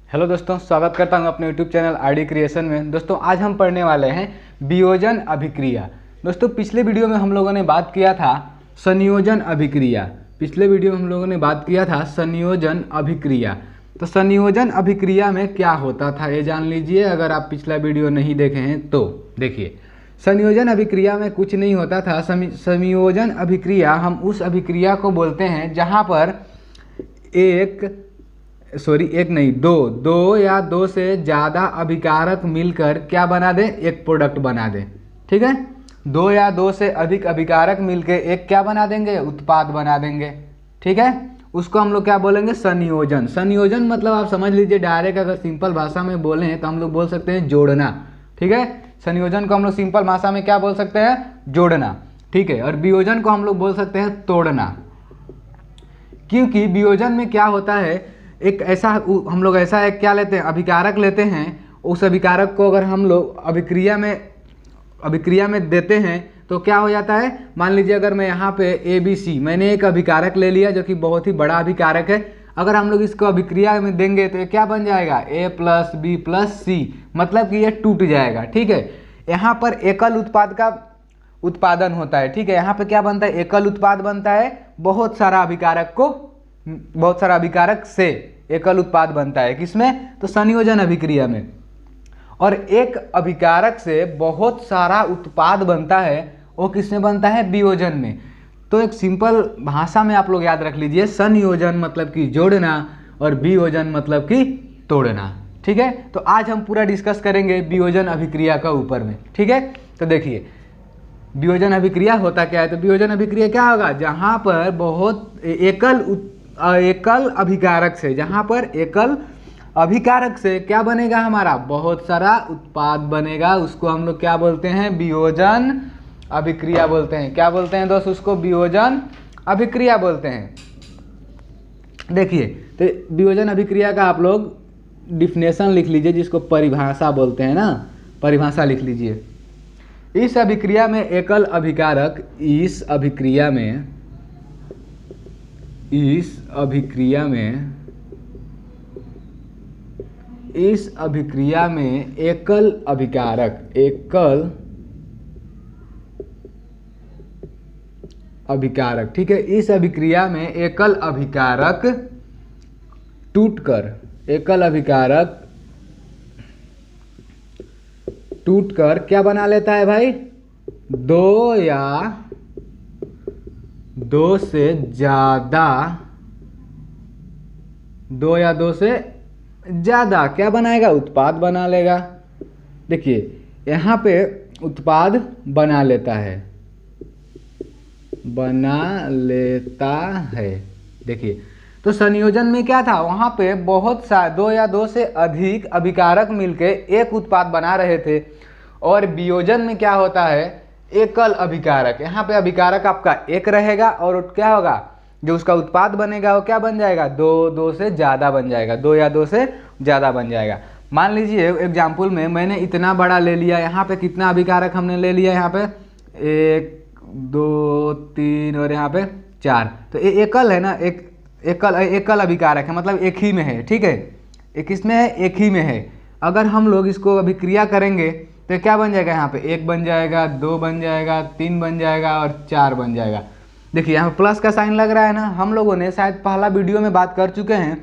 Hello दोस्तों, स्वागत करता हूं अपने यूट्यूब चैनल आरडी क्रिएशन में। दोस्तों आज हम पढ़ने वाले हैं वियोजन अभिक्रिया। दोस्तों पिछले वीडियो में हम लोगों ने बात किया था संयोजन अभिक्रिया। संयोजन अभिक्रिया। तो संयोजन अभिक्रिया में क्या होता था ये जान लीजिए, अगर आप पिछला वीडियो नहीं देखे हैं तो देखिए। संयोजन अभिक्रिया में कुछ नहीं होता था। संयोजन अभिक्रिया हम उस अभिक्रिया को बोलते हैं जहाँ पर दो या दो से ज़्यादा अभिकारक मिलकर क्या बना दे, एक प्रोडक्ट बना दे। ठीक है, दो या दो से अधिक अभिकारक मिलकर एक क्या बना देंगे, उत्पाद बना देंगे। ठीक है, उसको हम लोग क्या बोलेंगे, संयोजन। संयोजन मतलब आप समझ लीजिए डायरेक्ट, अगर सिंपल भाषा में बोलें तो हम लोग बोल सकते हैं जोड़ना। ठीक है, संयोजन को हम लोग सिंपल भाषा में क्या बोल सकते हैं, जोड़ना। ठीक है, और वियोजन को हम लोग बोल सकते हैं तोड़ना। क्योंकि वियोजन में क्या होता है, एक ऐसा हम लोग ऐसा एक क्या लेते हैं, अभिकारक लेते हैं। उस अभिकारक को अगर हम लोग अभिक्रिया में देते हैं तो क्या हो जाता है, मान लीजिए अगर मैं यहाँ पे ABC मैंने एक अभिकारक ले लिया जो कि बहुत ही बड़ा अभिकारक है। अगर हम लोग इसको अभिक्रिया में देंगे तो ये क्या बन जाएगा, A+B+C, मतलब कि ये टूट जाएगा। ठीक है, यहाँ पर एकल उत्पाद का उत्पादन होता है। ठीक है, यहाँ पे क्या बनता है, एकल उत्पाद बनता है। बहुत सारा अभिकारक से एकल उत्पाद बनता है। किसमें, तो संयोजन अभिक्रिया में। और एक अभिकारक से बहुत सारा उत्पाद बनता है, वो किसमें बनता है, वियोजन में। तो एक सिंपल भाषा में आप लोग याद रख लीजिए, संयोजन मतलब कि जोड़ना और वियोजन मतलब कि तोड़ना। ठीक है, तो आज हम पूरा डिस्कस करेंगे वियोजन अभिक्रिया का ऊपर में। ठीक है, तो देखिए वियोजन अभिक्रिया होता क्या है। तो वियोजन अभिक्रिया क्या होगा, जहाँ पर बहुत एकल अभिकारक से, जहाँ पर एकल अभिकारक से क्या बनेगा, हमारा बहुत सारा उत्पाद बनेगा। उसको हम लोग क्या बोलते हैं, वियोजन अभिक्रिया बोलते हैं। क्या बोलते हैं दोस्त, उसको वियोजन अभिक्रिया बोलते हैं। देखिए, तो वियोजन अभिक्रिया का आप लोग डिफिनेशन लिख लीजिए, जिसको परिभाषा बोलते हैं ना, परिभाषा लिख लीजिए। इस अभिक्रिया में एकल अभिकारक, इस अभिक्रिया में एकल अभिकारक, ठीक है, इस अभिक्रिया में एकल अभिकारक टूटकर क्या बना लेता है भाई, दो या दो से ज्यादा क्या बनाएगा, उत्पाद बना लेगा। देखिए यहाँ पे उत्पाद बना लेता है। देखिए, तो संयोजन में क्या था, वहाँ पे बहुत सा दो या दो से अधिक अभिकारक मिलके एक उत्पाद बना रहे थे। और वियोजन में क्या होता है, एकल अभिकारक, यहाँ पे अभिकारक आपका एक रहेगा और क्या होगा, जो उसका उत्पाद बनेगा वो क्या बन जाएगा, दो से ज़्यादा बन जाएगा, दो या दो से ज़्यादा बन जाएगा। मान लीजिए एग्जाम्पल में मैंने इतना बड़ा ले लिया, यहाँ पे कितना अभिकारक हमने ले लिया, यहाँ पे 1 2 3 और यहाँ पे 4। तो ये एकल है ना, एकल अभिकारक है, मतलब एक ही में है। ठीक है, एक इसमें है, एक ही में है। अगर हम लोग इसको अभिक्रिया करेंगे तो क्या बन जाएगा, यहाँ पे 1 बन जाएगा, 2 बन जाएगा, 3 बन जाएगा और 4 बन जाएगा। देखिए यहाँ पे प्लस का साइन लग रहा है ना। हम लोगों ने शायद पहला वीडियो में बात कर चुके हैं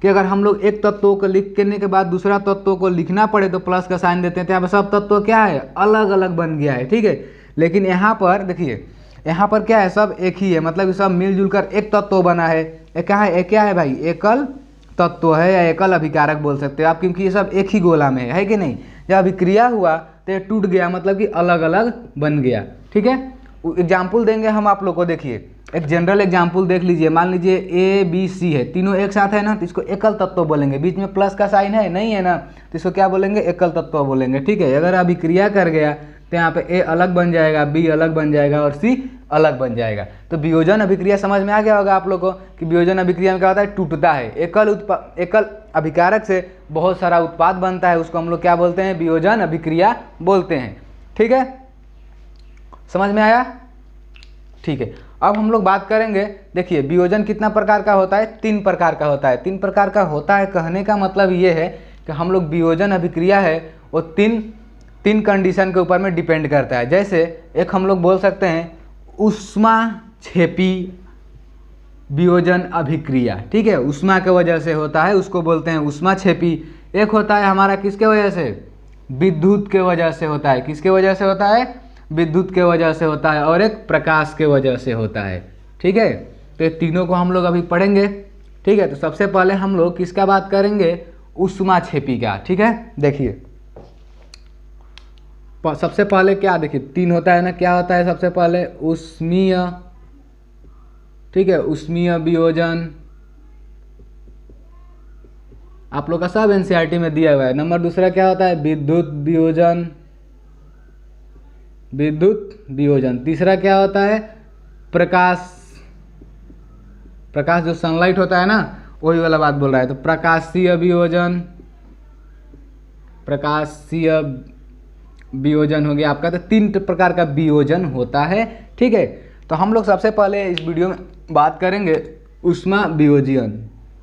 कि अगर हम लोग एक तत्व को लिख करने के बाद दूसरा तत्व को लिखना पड़े तो प्लस का साइन देते हैं। तो यहाँ पर सब तत्व क्या है, अलग अलग बन गया है। ठीक है, लेकिन यहाँ पर देखिए, यहाँ पर क्या है, सब एक ही है, मतलब सब मिलजुल कर एक तत्व बना है। क्या है भाई, एकल तत्व है या एकल अभिकारक बोल सकते हो आप, क्योंकि ये सब एक ही गोला में है कि नहीं। जब अभिक्रिया हुआ तो ये टूट गया, मतलब कि अलग अलग बन गया। ठीक है, एग्जाम्पल देंगे हम आप लोग को। देखिए एक जनरल एग्जाम्पल देख लीजिए। मान लीजिए ABC है, तीनों एक साथ है ना, तो इसको एकल तत्व बोलेंगे। बीच में प्लस का साइन है नहीं है ना, तो इसको क्या बोलेंगे, एकल तत्व बोलेंगे। ठीक है, अगर अभिक्रिया कर गया तो यहाँ पे A अलग बन जाएगा, B अलग बन जाएगा और C अलग बन जाएगा। तो वियोजन अभिक्रिया समझ में आ गया होगा आप लोग को कि वियोजन अभिक्रिया में क्या होता है, टूटता है। एकल अभिकारक से बहुत सारा उत्पाद बनता है, उसको हम लोग क्या बोलते हैं, वियोजन अभिक्रिया बोलते हैं। ठीक है, समझ में आया। ठीक है, अब हम लोग बात करेंगे, देखिए वियोजन कितना प्रकार का होता है, 3 प्रकार का होता है। 3 प्रकार का होता है कहने का मतलब ये है कि हम लोग वियोजन अभिक्रिया है वो तीन कंडीशन के ऊपर में डिपेंड करता है। जैसे एक हम लोग बोल सकते हैं ऊष्माक्षेपी वियोजन अभिक्रिया, ठीक है, ऊष्मा के वजह से होता है, उसको बोलते हैं ऊष्माक्षेपी। एक होता है हमारा किसके वजह से, विद्युत के वजह से होता है। किसके वजह से होता है, विद्युत के वजह से होता है। और एक प्रकाश के वजह से होता है, ठीक है। तो ये तीनों को हम लोग अभी पढ़ेंगे, ठीक है। तो सबसे पहले हम लोग किसका बात करेंगे, ऊष्माक्षेपी का, ठीक है। देखिए सबसे पहले क्या, देखिए 3 होता है ना, क्या होता है सबसे पहले ऊष्मीय, ठीक है, ऊष्मीय वियोजन, आप लोग का सब एनसीईआरटी में दिया हुआ है। नंबर दूसरा क्या होता है, विद्युत वियोजन, विद्युत वियोजन। तीसरा क्या होता है, प्रकाश जो सनलाइट होता है ना, वही वाला बात बोल रहा है। तो प्रकाशीय वियोजन, प्रकाशीय वियोजन हो गया आपका। तो 3 प्रकार का वियोजन होता है, ठीक है। तो हम लोग सबसे पहले इस वीडियो में बात करेंगे ऊष्मा वियोजन,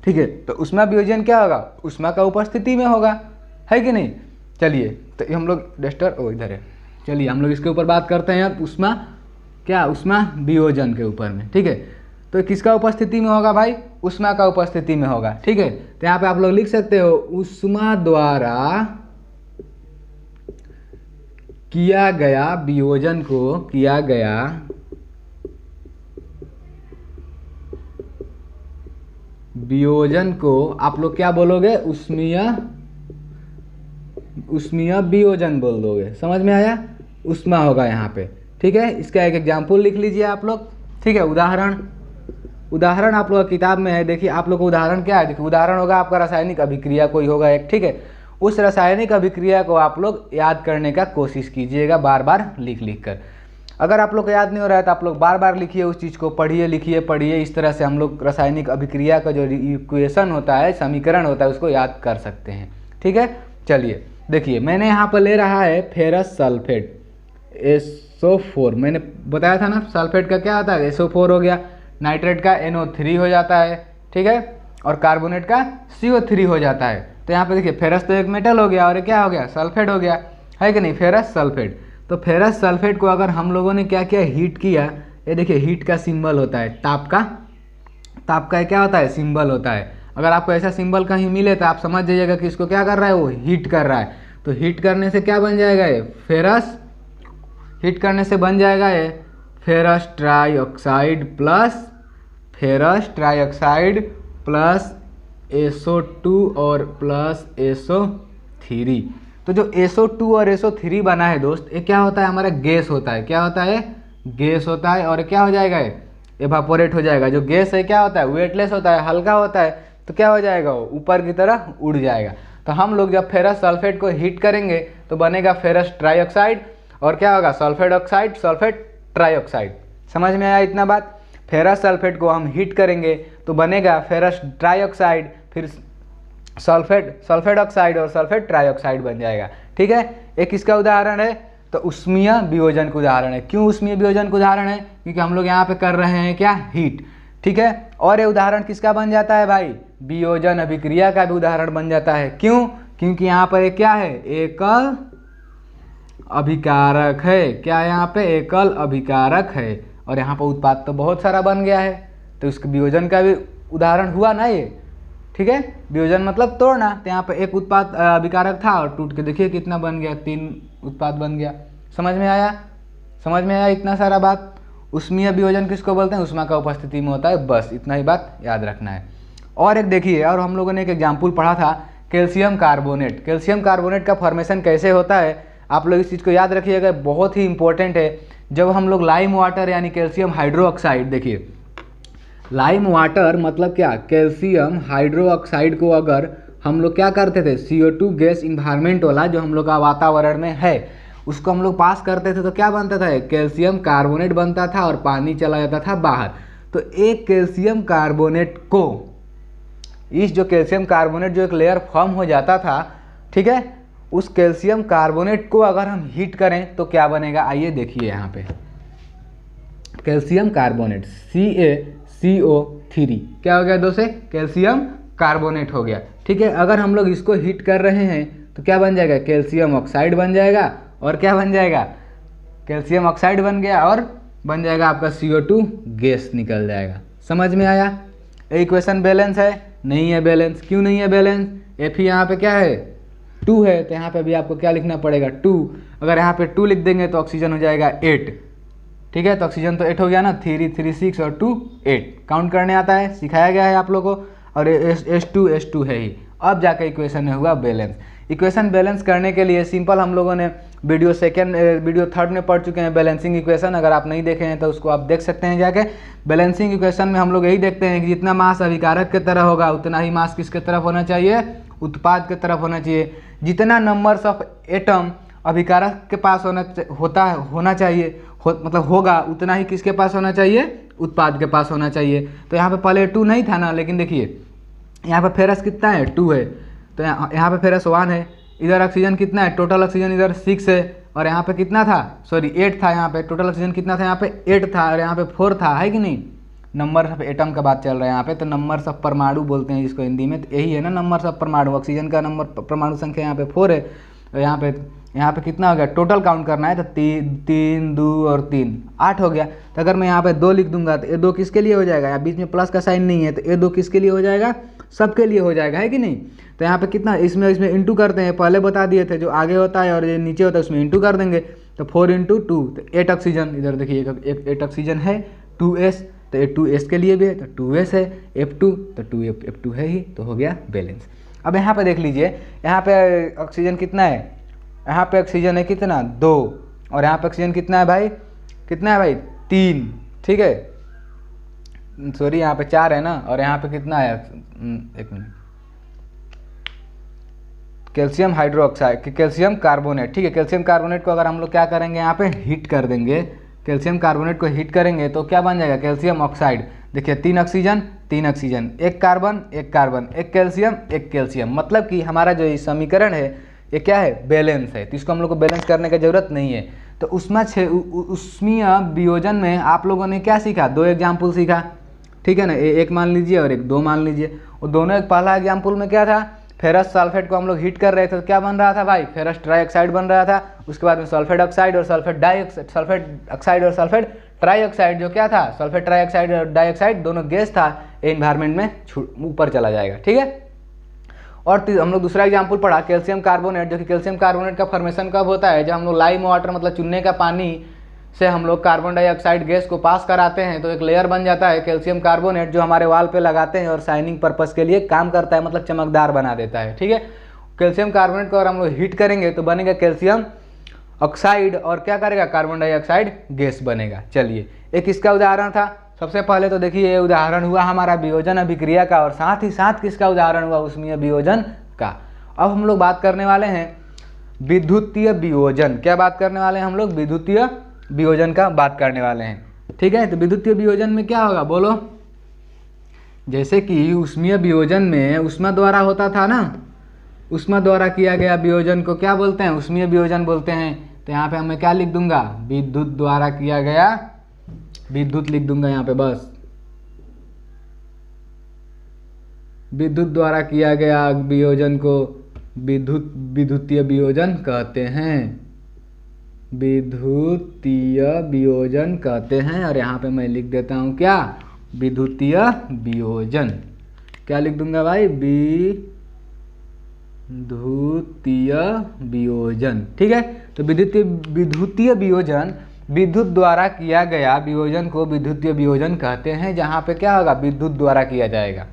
ठीक है। तो ऊष्मा वियोजन क्या होगा, ऊष्मा का उपस्थिति में होगा, है कि नहीं। चलिए तो हम लोग डस्टर इधर है, चलिए हम लोग इसके ऊपर बात करते हैं अब ऊष्मा क्या, ऊष्मा वियोजन के ऊपर में, ठीक है। तो किसका उपस्थिति में होगा भाई, ऊष्मा का उपस्थिति में होगा, ठीक है। तो यहाँ पे आप लोग लिख सकते हो ऊष्मा द्वारा किया गया वियोजन को, किया गया वियोजन को आप लोग क्या बोलोगे, ऊष्मीय वियोजन बोल दोगे। समझ में आया, ऊष्मा होगा यहाँ पे, ठीक है। इसका एक एग्जाम्पल लिख लीजिए आप लोग, ठीक है। उदाहरण आप लोग किताब में है, देखिए आप लोग को उदाहरण क्या है, देखिए उदाहरण होगा आपका रासायनिक अभिक्रिया कोई होगा एक, ठीक है। उस रासायनिक अभिक्रिया को आप लोग याद करने का कोशिश कीजिएगा, बार बार लिख कर। अगर आप लोग को याद नहीं हो रहा है तो आप लोग बार बार लिखिए उस चीज़ को, पढ़िए लिखिए पढ़िए। इस तरह से हम लोग रासायनिक अभिक्रिया का जो इक्वेशन होता है, समीकरण होता है, उसको याद कर सकते हैं, ठीक है। चलिए देखिए मैंने यहाँ पर ले रहा है फेरस सल्फेट SO4। मैंने बताया था ना सल्फेट का क्या आता है, SO4 हो गया, नाइट्रेट का NO3 हो जाता है, ठीक है, और कार्बोनेट का CO3 हो जाता है। तो यहाँ पे देखिए फेरस तो एक मेटल हो गया और क्या हो गया, सल्फेट हो गया, है कि नहीं, फेरस सल्फेट। तो फेरस सल्फेट को अगर हम लोगों ने क्या किया, हीट किया, ये देखिए हीट का सिंबल होता है, ताप का क्या होता है, सिंबल होता है। अगर आपको ऐसा सिंबल कहीं मिले तो आप समझ जाइएगा कि इसको क्या कर रहा है, वो हीट कर रहा है। तो हीट करने से क्या बन जाएगा, ये फेरस, हीट करने से बन जाएगा ये फेरस ट्राइऑक्साइड प्लस SO2 और प्लस SO3। तो जो SO2 और SO3 बना है दोस्त, ये क्या होता है, हमारा गैस होता है। क्या होता है, गैस होता है। और क्या हो जाएगा, ये एवापोरेट हो जाएगा। जो गैस है क्या होता है, वेटलेस होता है, हल्का होता है। तो क्या हो जाएगा, वो ऊपर की तरह उड़ जाएगा। तो हम लोग जब फेरस सल्फेट को हीट करेंगे तो बनेगा फेरस ट्राइऑक्साइड, और क्या होगा, सल्फेट ऑक्साइड, सल्फेट ट्राइऑक्साइड। समझ में आया इतना बात। फेरस सल्फेट को हम हीट करेंगे तो बनेगा फेरस ट्राइऑक्साइड, फिर सल्फेट ऑक्साइड और सल्फेट ट्राइऑक्साइड बन जाएगा, ठीक है। एक किसका उदाहरण है, तो ऊष्मीय वियोजन का उदाहरण है। क्यों ऊष्मीय वियोजन का उदाहरण है, क्योंकि हम लोग यहाँ पे कर रहे हैं क्या, हीट, ठीक है। और ये उदाहरण किसका बन जाता है भाई, वियोजन अभिक्रिया का भी उदाहरण बन जाता है। क्यों, क्योंकि यहाँ पर क्या है, एकल अभिकारक है। क्या यहाँ पे, एकल अभिकारक है। और यहाँ पर उत्पाद तो बहुत सारा बन गया है, तो इसके वियोजन का भी उदाहरण हुआ ना ये, ठीक है। वियोजन मतलब तोड़ना। तो यहाँ पे एक उत्पाद अभिकारक था और टूट के देखिए कितना बन गया, 3 उत्पाद बन गया। समझ में आया इतना सारा बात। ऊष्मीय वियोजन किसको बोलते हैं, ऊष्मा का उपस्थिति में होता है, बस इतना ही बात याद रखना है। और एक देखिए, और हम लोगों ने एक एग्जाम्पल पढ़ा था कैल्शियम कार्बोनेट। कैल्शियम कार्बोनेट का फॉर्मेशन कैसे होता है, आप लोग इस चीज़ को याद रखिएगा, बहुत ही इंपॉर्टेंट है। जब हम लोग लाइम वाटर यानी कैल्शियम हाइड्रोक्साइड, देखिए लाइम वाटर मतलब क्या, कैल्शियम हाइड्रोक्साइड को अगर हम लोग क्या करते थे, CO2 गैस इन्वायरमेंट वाला जो हम लोग का वातावरण में है, उसको हम लोग पास करते थे तो क्या बनता था, कैल्शियम कार्बोनेट बनता था और पानी चला जाता था बाहर। तो एक कैल्शियम कार्बोनेट को, इस जो कैल्शियम कार्बोनेट जो एक लेयर फॉर्म हो जाता था, ठीक है, उस कैल्शियम कार्बोनेट को अगर हम हीट करें तो क्या बनेगा, आइए देखिए यहाँ पे। कैल्शियम कार्बोनेट CaCO3 क्या हो गया दोस्तों, कैल्शियम कार्बोनेट हो गया। ठीक है, अगर हम लोग इसको हीट कर रहे हैं तो क्या बन जाएगा, कैल्शियम ऑक्साइड बन जाएगा, और क्या बन जाएगा, कैल्शियम ऑक्साइड बन गया और बन जाएगा आपका CO2 गैस निकल जाएगा। समझ में आया। इक्वेशन बैलेंस है, नहीं है बैलेंस, क्यों नहीं है बैलेंस, F यहाँ पे क्या है 2 है, तो यहाँ पे भी आपको क्या लिखना पड़ेगा 2। अगर यहाँ पे 2 लिख देंगे तो ऑक्सीजन हो जाएगा 8। ठीक है, तो ऑक्सीजन तो 8 हो गया ना, 3 3 6 और 2 8 काउंट करने आता है, सिखाया गया है आप लोगों को, और H2 है ही। अब जाकर इक्वेशन में हुआ बैलेंस। इक्वेशन बैलेंस करने के लिए सिंपल हम लोगों ने वीडियो थर्ड में पढ़ चुके हैं बैलेंसिंग इक्वेशन। अगर आप नहीं देखे हैं तो उसको आप देख सकते हैं जाके। बैलेंसिंग इक्वेशन में हम लोग यही देखते हैं कि जितना मास अभिकारक की तरफ होगा उतना ही मास किसके तरफ होना चाहिए, उत्पाद की तरफ होना चाहिए। जितना नंबर्स ऑफ एटम अभिकारक के पास होना चाहिए मतलब होगा, उतना ही किसके पास होना चाहिए, उत्पाद के पास होना चाहिए। तो यहाँ पे पहले 2 नहीं था ना, लेकिन देखिए यहाँ पे फेरस कितना है 2 है, तो यहाँ पे फेरस 1 है। इधर ऑक्सीजन कितना है, टोटल ऑक्सीजन इधर 6 है, और यहाँ पे कितना था, सॉरी 8 था। यहाँ पे टोटल ऑक्सीजन कितना था, यहाँ पे 8 था, और यहाँ पे 4 था, है कि नहीं। नंबर ऑफ एटम का बात चल रहा है यहाँ पे, तो नंबर्स ऑफ परमाणु बोलते हैं जिसको हिंदी में, तो यही है ना नंबर्स ऑफ परमाणु। ऑक्सीजन का नंबर परमाणु संख्या यहाँ पे 4 है, और यहाँ पे कितना हो गया, टोटल काउंट करना है तो 3 2 और 3 8 हो गया। तो अगर मैं यहाँ पे 2 लिख दूंगा तो ये 2 किसके लिए हो जाएगा, यहाँ बीच में प्लस का साइन नहीं है, तो ये 2 किसके लिए हो जाएगा, सबके लिए हो जाएगा, है कि नहीं। तो यहाँ पे कितना, इसमें इंटू करते हैं, पहले बता दिए थे, जो आगे होता है और ये नीचे होता है उसमें इंटू कर देंगे, तो 4 × 2 तो 8 ऑक्सीजन। इधर देखिए 8 ऑक्सीजन है, 2s, तो ये 2s के लिए भी है, तो 2s है, F2 तो 2F2 है ही, तो हो गया बैलेंस। अब यहाँ पे देख लीजिए, यहाँ पे ऑक्सीजन कितना है, यहाँ पे ऑक्सीजन है कितना 2, और यहाँ पे ऑक्सीजन कितना है भाई, 3। ठीक है, सॉरी यहाँ पे 4 है ना, और यहाँ पे कितना है, एक minute, calcium hydroxide, calcium carbonate. ठीक है, कैल्शियम कार्बोनेट को अगर हम लोग क्या करेंगे, यहाँ पे हीट कर देंगे, कैल्शियम कार्बोनेट को हीट करेंगे तो क्या बन जाएगा, कैल्शियम ऑक्साइड। देखिए 3 oxygen 3 oxygen, 1 carbon 1 carbon, 1 calcium 1 calcium, मतलब कि हमारा जो समीकरण है ये क्या है, बैलेंस है। तो इसको हम लोग को बैलेंस करने की जरूरत नहीं है। तो उष्मीय वियोजन में आप लोगों ने क्या सीखा, 2 एग्जाम्पल सीखा, ठीक है ना, एक मान लीजिए और एक 2 मान लीजिए। और दोनों एक पहला एग्जाम्पल में क्या था, फेरस सल्फेट को हम लोग हीट कर रहे थे, तो क्या बन रहा था भाई, फेरस ट्राईऑक्साइड बन रहा था। उसके बाद में सल्फेट ऑक्साइड और सल्फेट ऑक्साइड और सल्फेट ट्राईऑक्साइड, जो क्या था, सल्फेट ट्राईऑक्साइड और डाइऑक्साइड दोनों गैस था, एनवायरमेंट में ऊपर चला जाएगा। ठीक है, और हम लोग दूसरा एग्जाम्पल पढ़ा कैल्शियम कार्बोनेट, जो कि कैल्शियम कार्बोनेट का फॉर्मेशन कब होता है, जब हम लोग लाइम वाटर मतलब चूने का पानी से हम लोग कार्बन डाइऑक्साइड गैस को पास कराते हैं, तो एक लेयर बन जाता है कैल्शियम कार्बोनेट, जो हमारे वाल पे लगाते हैं और शाइनिंग पर्पस के लिए काम करता है, मतलब चमकदार बना देता है। ठीक है, कैल्शियम कार्बोनेट को अगर हम लोग हीट करेंगे तो बनेगा कैल्शियम ऑक्साइड, और क्या करेगा, कार्बन डाइऑक्साइड गैस बनेगा। चलिए, एक इसका उदाहरण था। सबसे पहले तो देखिए ये उदाहरण हुआ हमारा वियोजन अभिक्रिया का, और साथ ही साथ किसका उदाहरण हुआ, उष्मीय वियोजन का। अब हम लोग बात करने वाले हैं विद्युतीय वियोजन। क्या बात करने वाले हैं हम लोग, विद्युतीय वियोजन का बात करने वाले हैं। ठीक है, तो विद्युतीय वियोजन में क्या होगा बोलो, जैसे कि उष्मीय वियोजन में उष्मा द्वारा होता था ना, उष्मा द्वारा किया गया वियोजन को क्या बोलते हैं, उष्मीय वियोजन बोलते हैं। तो यहाँ पे मैं क्या लिख दूंगा, विद्युत द्वारा किया गया, विद्युत लिख दूंगा यहाँ पे बस, विद्युत द्वारा किया गया वियोजन को विद्युतीय वियोजन कहते हैं, विद्युतीय वियोजन कहते हैं। और यहाँ पे मैं लिख देता हूँ क्या, विद्युतीय वियोजन। क्या लिख दूंगा भाई, विद्युतीय वियोजन। ठीक है, तो विद्युतीय वियोजन, विद्युत द्वारा किया गया वियोजन को विद्युतीय वियोजन कहते हैं, जहाँ पे क्या होगा, विद्युत द्वारा किया जाएगा।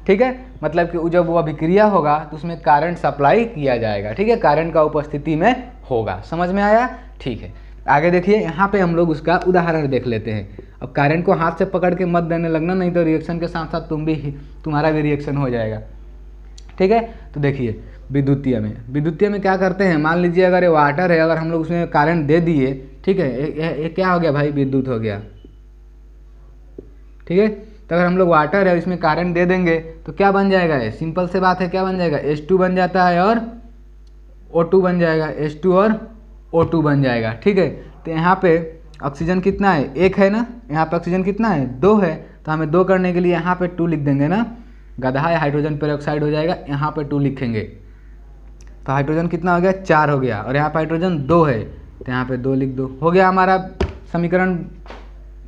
ठीक है, मतलब कि जब वो अभिक्रिया होगा तो उसमें करंट सप्लाई किया जाएगा। ठीक है, करंट का उपस्थिति में होगा। समझ में आया। ठीक है, आगे देखिए, यहाँ पे हम लोग उसका उदाहरण देख लेते हैं। अब करंट को हाथ से पकड़ के मत देने लगना, नहीं तो रिएक्शन के साथ साथ तुम्हारा भी रिएक्शन हो जाएगा। ठीक है, तो देखिए विद्युतीय में क्या करते हैं, मान लीजिए अगर ये वाटर है, अगर हम लोग उसमें करंट दे दिए, ठीक है, ये क्या हो गया भाई, विद्युत हो गया। ठीक है, तो अगर हम लोग वाटर है इसमें करंट दे देंगे तो क्या बन जाएगा, ये सिंपल से बात है, क्या बन जाएगा, H2 बन जाता है और O2 बन जाएगा, H2 और O2 बन जाएगा। ठीक है, तो यहाँ पे ऑक्सीजन कितना है, 1 है ना, यहाँ पे ऑक्सीजन कितना है, 2 है, तो हमें 2 करने के लिए यहाँ पे 2 लिख देंगे ना, गधा है हाइड्रोजन पेरोक्साइड हो जाएगा, यहाँ पे 2 लिखेंगे तो हाइड्रोजन कितना हो गया, 4 हो गया, और यहाँ पे हाइड्रोजन 2 है तो यहाँ पे 2 लिख दो, हो गया हमारा समीकरण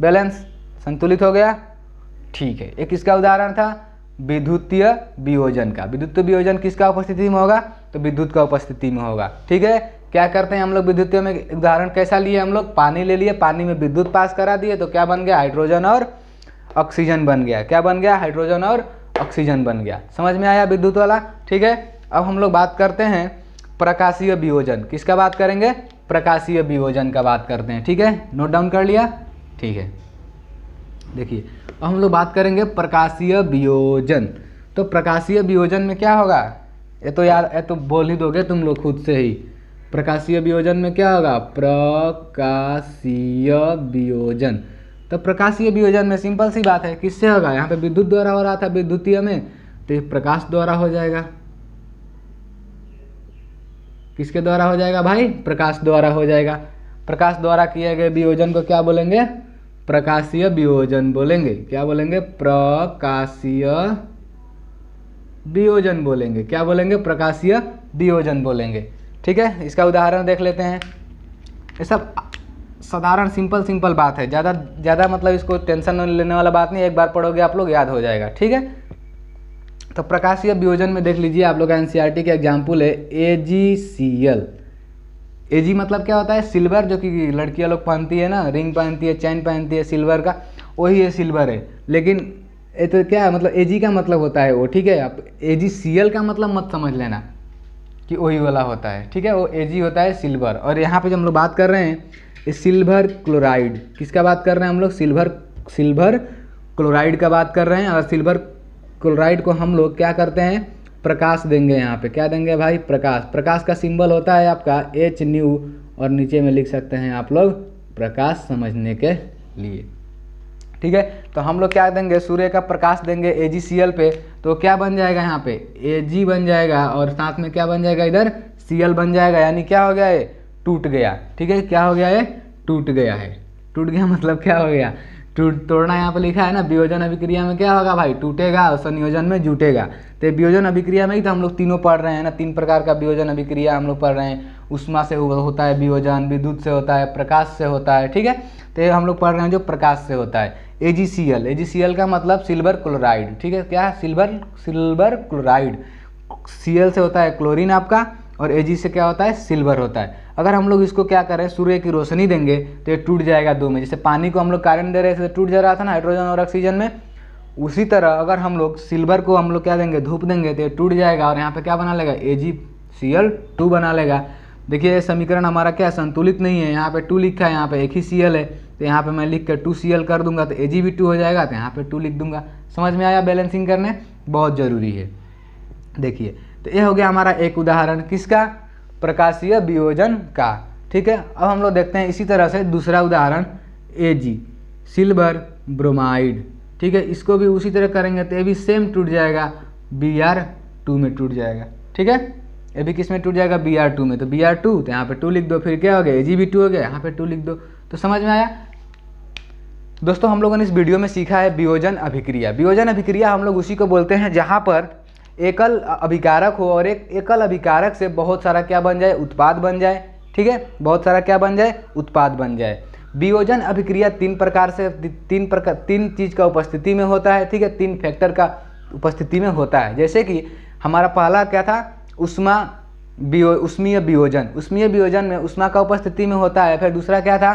बैलेंस, संतुलित हो गया। ठीक है, एक इसका उदाहरण था विद्युतीय वियोजन का। विद्युतीय वियोजन किसका उपस्थिति में होगा, तो विद्युत का उपस्थिति में होगा। ठीक है, क्या करते हैं हम लोग विद्युतीय में, उदाहरण कैसा लिए हम लोग, पानी ले लिए, पानी में विद्युत पास करा दिए तो क्या बन गया, हाइड्रोजन और ऑक्सीजन बन गया। क्या बन गया, हाइड्रोजन और ऑक्सीजन बन गया। समझ में आया विद्युत वाला। ठीक है, अब हम लोग बात करते हैं प्रकाशीय वियोजन। किसका बात करेंगे, प्रकाशीय वियोजन का बात करते हैं। ठीक है, नोट डाउन कर लिया। ठीक है, देखिए अब हम लोग बात करेंगे प्रकाशीय वियोजन। तो प्रकाशीय वियोजन में क्या होगा, ये तो यार ये तो बोल ही दोगे तुम लोग खुद से ही। प्रकाशीय वियोजन में क्या होगा, प्रकाशीय वियोजन। तो प्रकाशीय वियोजन में सिंपल सी बात है, किससे होगा, यहाँ पे विद्युत द्वारा हो रहा था विद्युतीय में, तो ये प्रकाश द्वारा हो जाएगा। किसके द्वारा हो जाएगा भाई, प्रकाश द्वारा हो जाएगा। प्रकाश द्वारा किए गए वियोजन को क्या बोलेंगे, प्रकाशीय वियोजन बोलेंगे। क्या बोलेंगे, प्रकाशीय वियोजन बोलेंगे। क्या बोलेंगे, प्रकाशीय वियोजन बोलेंगे। ठीक है, इसका उदाहरण देख लेते हैं। ये सब साधारण सिंपल बात है, ज़्यादा मतलब इसको टेंशन लेने वाला बात नहीं, एक बार पढ़ोगे आप लोग याद हो जाएगा। ठीक है, तो प्रकाशीय वियोजन में देख लीजिए आप लोग का एनसीईआरटी का एग्जाम्पल है AgCl। Ag मतलब क्या होता है, सिल्वर, जो कि लड़कियां लोग पहनती है ना, रिंग पहनती है, चैन पहनती है सिल्वर का, वही ये सिल्वर है। लेकिन ये तो क्या है, मतलब Ag का मतलब होता है वो। ठीक है, आप AgCl का मतलब मत समझ लेना कि वही वाला होता है। ठीक है, वो Ag होता है सिल्वर। और यहाँ पे जो हम लोग बात कर रहे हैं सिल्वर क्लोराइड, किसका बात कर रहे हैं हम लोग, सिल्वर क्लोराइड का बात कर रहे हैं। और सिल्वर क्लोराइड को हम लोग क्या करते हैं, प्रकाश देंगे। यहाँ पे क्या देंगे भाई, प्रकाश। प्रकाश का सिंबल होता है आपका H न्यू, और नीचे में लिख सकते हैं आप लोग प्रकाश, समझने के लिए। ठीक है, तो हम लोग क्या देंगे, सूर्य का प्रकाश देंगे AgCl पे, तो क्या बन जाएगा यहाँ पे, Ag बन जाएगा, और साथ में क्या बन जाएगा, इधर Cl बन जाएगा। यानी क्या हो गया, ये टूट गया। ठीक है, क्या हो गया, ये टूट गया है। टूट गया मतलब क्या हो गया, तोड़ना यहाँ पे लिखा है ना, वियोजन अभिक्रिया में क्या होगा भाई, टूटेगा, और संयोजन में जुटेगा। तो वियोजन अभिक्रिया में ही तो हम लोग तीनों पढ़ रहे हैं ना, 3 प्रकार का वियोजन अभिक्रिया हम लोग पढ़ रहे हैं। उष्मा से होता है वियोजन, विद्युत से होता है, प्रकाश से होता है। ठीक है, तो ये हम लोग पढ़ रहे हैं जो प्रकाश से होता है। AgCl का मतलब सिल्वर क्लोराइड। ठीक है, क्या, सिल्वर क्लोराइड। Cl से होता है क्लोरीन आपका, और Ag से क्या होता है, सिल्वर होता है। अगर हम लोग इसको क्या करें, सूर्य की रोशनी देंगे तो ये टूट जाएगा 2 में। जैसे पानी को हम लोग कारण दे रहे थे तो टूट जा रहा था ना, हाइड्रोजन और ऑक्सीजन में, उसी तरह अगर हम लोग सिल्वर को हम लोग क्या देंगे, धूप देंगे तो ये टूट जाएगा, और यहाँ पे क्या बना लेगा, AgCl2 बना लेगा। देखिए समीकरण हमारा क्या संतुलित नहीं है, यहाँ पे 2 लिखा है, यहाँ पे एक ही Cl है, तो यहाँ पे मैं लिख कर 2Cl कर दूंगा तो Ag भी 2 हो जाएगा, तो यहाँ पे 2 लिख दूंगा। समझ में आया, बैलेंसिंग करने बहुत ज़रूरी है। देखिए, तो ये हो गया हमारा एक उदाहरण, किसका, प्रकाशीय वियोजन का। ठीक है, अब हम लोग देखते हैं इसी तरह से दूसरा उदाहरण Ag, सिल्वर ब्रोमाइड। ठीक है, इसको भी उसी तरह करेंगे तो ये भी सेम टूट जाएगा, Br2 में टूट जाएगा। ठीक है, ये भी किस में टूट जाएगा, Br2 में। तो Br2, तो यहाँ पे 2 लिख दो, फिर क्या हो गया, Ag भी 2 हो गया, यहाँ पे 2 लिख दो। तो समझ में आया दोस्तों। हम लोगों ने इस वीडियो में सीखा है वियोजन अभिक्रिया। वियोजन अभिक्रिया हम लोग उसी को बोलते हैं जहाँ पर एकल अभिकारक हो, और एक एकल अभिकारक से बहुत सारा क्या बन जाए, उत्पाद बन जाए। ठीक है, बहुत सारा क्या बन जाए, उत्पाद बन जाए। वियोजन अभिक्रिया 3 प्रकार से 3 चीज़ का उपस्थिति में होता है। ठीक है, 3 फैक्टर का उपस्थिति में होता है। जैसे कि हमारा पहला क्या था, उष्मीय वियोजन। उष्मीय वियोजन में उष्मा का उपस्थिति में होता है। फिर दूसरा क्या था,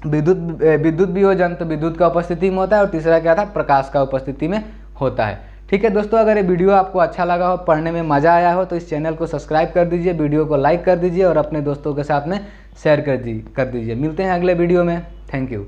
विद्युत वियोजन, तो विद्युत का उपस्थिति में होता है। और तीसरा क्या था, प्रकाश का उपस्थिति में होता है। ठीक है दोस्तों, अगर ये वीडियो आपको अच्छा लगा हो, पढ़ने में मज़ा आया हो, तो इस चैनल को सब्सक्राइब कर दीजिए, वीडियो को लाइक कर दीजिए, और अपने दोस्तों के साथ में शेयर कर दीजिए। मिलते हैं अगले वीडियो में। Thank you.